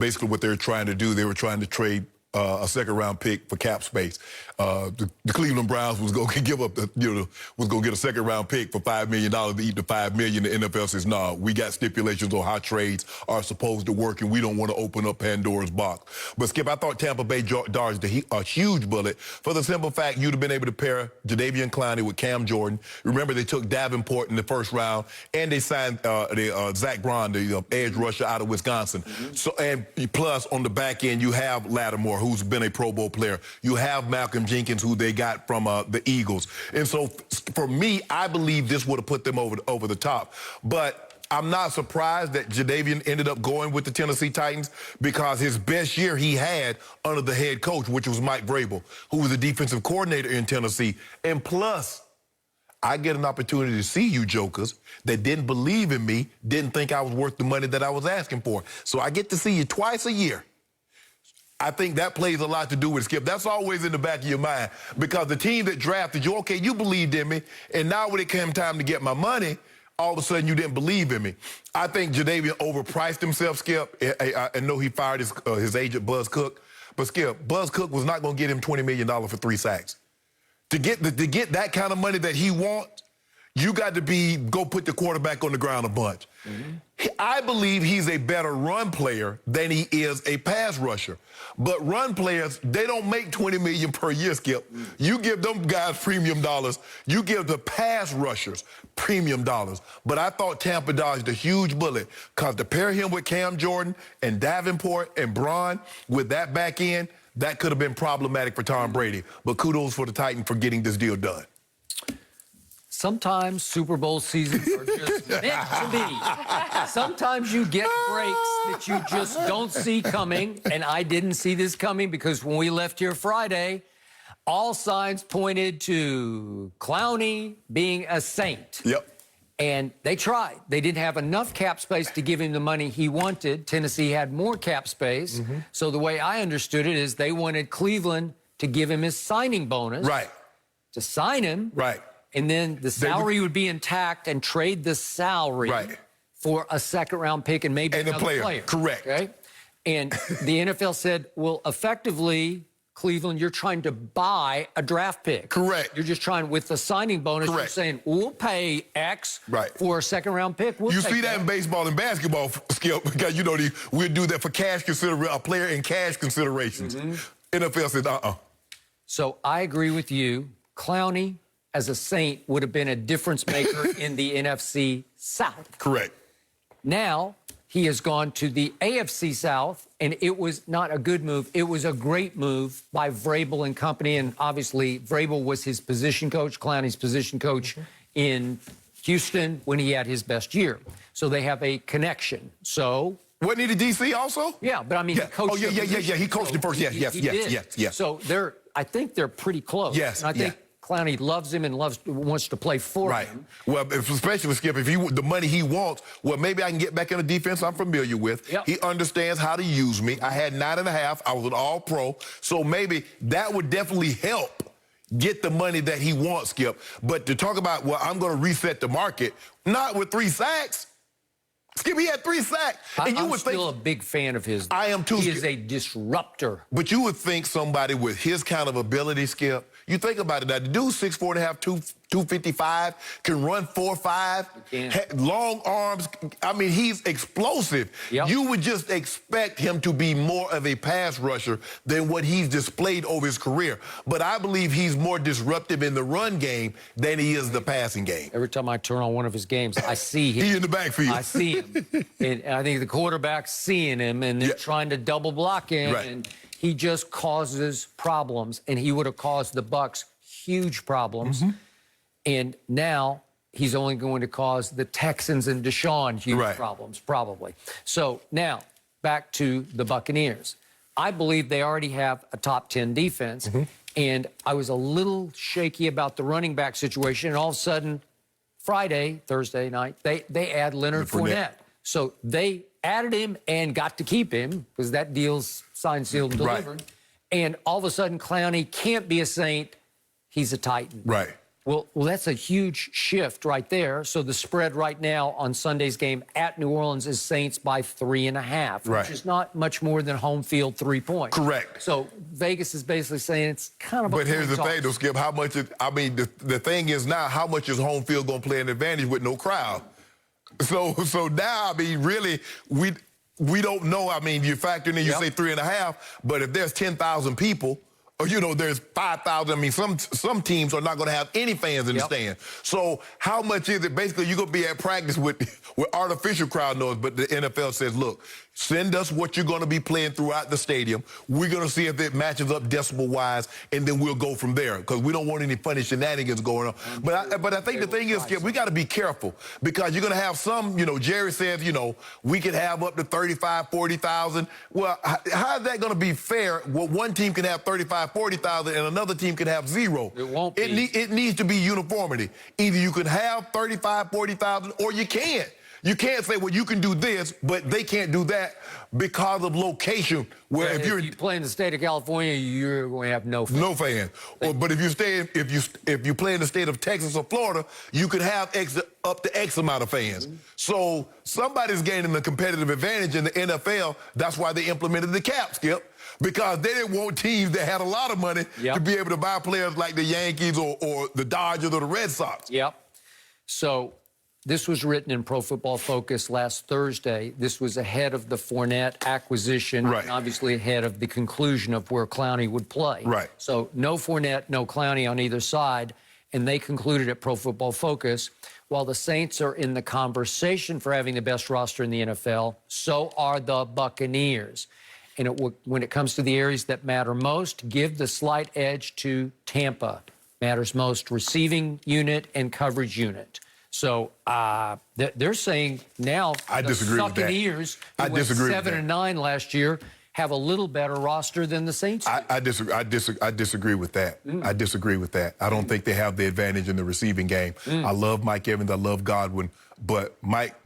basically what they were trying to do. They were trying to trade a second-round pick for cap space. The Cleveland Browns was going to give up, was going to get a second-round pick for $5 million to eat the $5 million. The NFL says, no, we got stipulations on how trades are supposed to work, and we don't want to open up Pandora's box. But, Skip, I thought Tampa Bay dodged a huge bullet for the simple fact you'd have been able to pair Jadeveon Clowney with Cam Jordan. Remember, they took Davenport in the first round, and they signed Zach Braun, the edge rusher out of Wisconsin. So, and plus, on the back end, you have Lattimore, who's been a Pro Bowl player. You have Malcolm Jenkins, who they got from the Eagles. And so, for me, I believe this would have put them over the top. But I'm not surprised that Jadeveon ended up going with the Tennessee Titans because his best year he had under the head coach, which was Mike Vrabel, who was the defensive coordinator in Tennessee. And plus, I get an opportunity to see you jokers that didn't believe in me, didn't think I was worth the money that I was asking for. So I get to see you twice a year. I think that plays a lot to do with it, Skip. That's always in the back of your mind because the team that drafted you, okay, you believed in me, and now when it came time to get my money, all of a sudden you didn't believe in me. I think Jadeveon overpriced himself, Skip. I know he fired his agent, Buzz Cook. But, Skip, Buzz Cook was not going to get him $20 million for 3 sacks. To get that kind of money that he wants, you got to go put the quarterback on the ground a bunch. I believe he's a better run player than he is a pass rusher. But run players, they don't make $20 million per year, Skip. You give them guys premium dollars. You give the pass rushers premium dollars. But I thought Tampa dodged a huge bullet because to pair him with Cam Jordan and Davenport and Braun with that back end, that could have been problematic for Tom Brady. But kudos for the Titans for getting this deal done. Sometimes Super Bowl seasons are just meant to be. Sometimes you get breaks that you just don't see coming, and I didn't see this coming because when we left here Friday, all signs pointed to Clowney being a saint. Yep. And they tried. They didn't have enough cap space to give him the money he wanted. Tennessee had more cap space. So the way I understood it is they wanted Cleveland to give him his signing bonus. Right. To sign him. Right. And then the salary would be intact and trade the salary for a second-round pick and maybe another player. Correct. Okay? And the NFL said, well, effectively, Cleveland, you're trying to buy a draft pick. Correct. You're just trying, with the signing bonus, you're saying, we'll pay X for a second-round pick. You see that in baseball and basketball, Skip, because, you know, we'll do that for cash consideration, a player in cash considerations. NFL said, So I agree with you. Clowney, as a Saint, would have been a difference maker in the NFC South. Correct. Now, he has gone to the AFC South, and it was not a good move. It was a great move by Vrabel and company, and obviously Vrabel was his position coach, Clowney's position coach in Houston when he had his best year. So they have a connection. So... Wasn't he the DC also? Yeah, but I mean, he coached he coached him first. Yes. So I think they're pretty close. Yes, and I think Clowney loves him and wants to play for him. Well, especially, Skip, if the money he wants, well, maybe I can get back in the defense I'm familiar with. He understands how to use me. I had 9.5. I was an all-pro. So maybe that would definitely help get the money that he wants, Skip. But to talk about, well, I'm going to reset the market, not with 3 sacks. Skip, he had 3 sacks. And I'm still a big fan of his. I am too. He is a disruptor. But you would think somebody with his kind of ability, Skip, you think about it now, the dude's 6'4.5", 255, can run 4.5, long arms. I mean, he's explosive. You would just expect him to be more of a pass rusher than what he's displayed over his career. But I believe he's more disruptive in the run game than he is the passing game. Every time I turn on one of his games, I see him. He's in the backfield. I see him. And I think the quarterback's seeing him, and they're trying to double block him. And he just causes problems, and he would have caused the Bucs huge problems. And now he's only going to cause the Texans and Deshaun huge problems, probably. So now, back to the Buccaneers. I believe they already have a top 10 defense, and I was a little shaky about the running back situation, and all of a sudden, Thursday night, they add Leonard Fournette. So they added him and got to keep him because that deal's signed, sealed, and delivered. And all of a sudden, Clowney can't be a Saint. He's a Titan. Well, that's a huge shift right there. So the spread right now on Sunday's game at New Orleans is Saints by 3.5, Right. which is not much more than home field 3 points. Correct. So Vegas is basically saying it's kind of a But here's the coin thing, toss. though, Skip. How much? The thing is now, how much is home field going to play an advantage with no crowd? So now, I mean, really, we don't know. I mean, you factor in, you say 3.5, but if there's 10,000 people, or, you know, there's 5,000. I mean, some teams are not going to have any fans in the stand. So how much is it? Basically, you're going to be at practice with artificial crowd noise, but the NFL says, look, send us what you're going to be playing throughout the stadium. We're going to see if it matches up decibel-wise, and then we'll go from there, because we don't want any funny shenanigans going on. But I think the thing is, Skip, we got to be careful, because you're going to have some, you know, Jerry says, you know, we could have up to 35, 40,000. Well, how is that going to be fair? Well, one team can have 35, 40,000, and another team can have 0. It won't be. It needs to be uniformity. Either you can have 35, 40,000, or you can't. You can't say, well, you can do this, but they can't do that because of location. Where if you play in the state of California, you're going to have no fans. No fans. But if you play in the state of Texas or Florida, you could have up to X amount of fans. So somebody's gaining a competitive advantage in the NFL. That's why they implemented the cap, Skip. Because they didn't want teams that had a lot of money to be able to buy players like the Yankees or the Dodgers or the Red Sox. Yep. So this was written in Pro Football Focus last Thursday. This was ahead of the Fournette acquisition, and obviously ahead of the conclusion of where Clowney would play. Right. So no Fournette, no Clowney on either side, and they concluded at Pro Football Focus, while the Saints are in the conversation for having the best roster in the NFL, so are the Buccaneers. And when it comes to the areas that matter most, give the slight edge to Tampa. Matters most receiving unit and coverage unit. So they're saying now I the disagree with that. Buccaneers, who I went disagree with 7-9 last year, have a little better roster than the Saints. I disagree with that. I disagree with that. I don't think they have the advantage in the receiving game. I love Mike Evans. I love Godwin. But Mike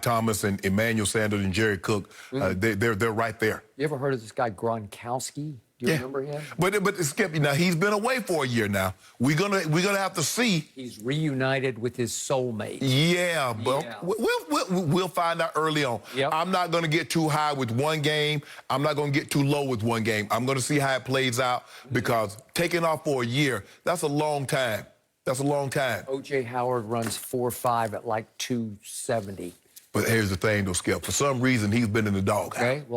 Thomas and Emmanuel Sanders and Jerry Cook, they're right there. You ever heard of this guy Gronkowski? Do you remember him? But Skip, now he's been away for a year now. We're gonna have to see. He's reunited with his soulmate. Yeah, but we'll find out early on. I'm not gonna get too high with one game. I'm not gonna get too low with one game. I'm gonna see how it plays out, because taking off for a year, that's a long time. That's a long time. O.J. Howard runs 4.5 at like 270. But here's the thing, though, Skip. For some reason, he's been in the doghouse. Okay. Well,